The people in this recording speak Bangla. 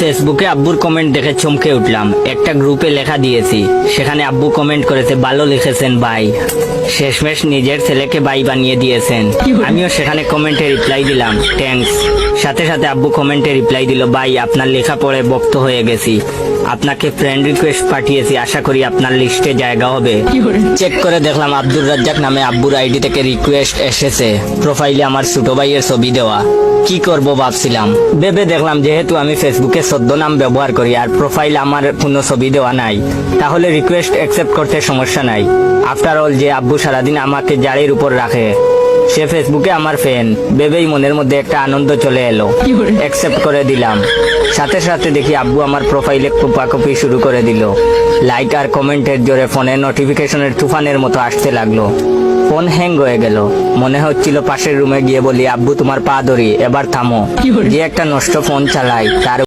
ফেসবুকে আব্বুর কমেন্ট দেখে চমকে উঠলাম। একটা গ্রুপে লেখা দিয়েছি, সেখানে আব্বু কমেন্ট করেছে, ভালো লিখেছেন ভাই। শেষমেশ নিজের ছেলেকে ভাই বানিয়ে দিয়েছেন। আমিও সেখানে কমেন্টে রিপ্লাই দিলাম, থ্যাঙ্কস। সাথে সাথে আব্বু কমেন্টে রিপ্লাই দিল, ভাই আপনার লেখা পড়ে বক্ত হয়ে গেছি, আপনাকে ফ্রেন্ড রিকোয়েস্ট পাঠিয়েছি, আশা করি আপনার লিস্টে জায়গা হবে। চেক করে দেখলাম আব্দুর রাজ্জাক নামে আব্বুর আইডি থেকে রিকোয়েস্ট এসেছে, প্রোফাইলে আমার ছোট ভাইয়ের ছবি দেওয়া। কি করব ভাবছিলাম, ভেবে দেখলাম যেহেতু আমি ফেসবুকে ছদ্মনাম ব্যবহার করি আর প্রোফাইলে আমার কোনো ছবি দেওয়া নাই, তাহলে রিকোয়েস্ট অ্যাকসেপ্ট করতে সমস্যা নাই। আফটার অল যে আব্বু সারাদিন আমাকে জাড়ির উপর রাখে, সে ফেসবুকে আমার ফ্যান, ভেবেই মনের মধ্যে একটা আনন্দ চলে এলো। অ্যাকসেপ্ট করে দিলাম। সাথে সাথে দেখি আব্বু আমার প্রোফাইলে কোপাকুপি শুরু করে দিল। লাইক আর কমেন্টের জোরে ফোনের নোটিফিকেশনের তুফানের মতো আসতে লাগলো। ফোন হ্যাং হয়ে গেল। মনে হচ্ছিল পাশের রুমে গিয়ে বলি, আব্বু তোমার পা ধরি, এবার থামো। যে একটা নষ্ট ফোন চালাই তার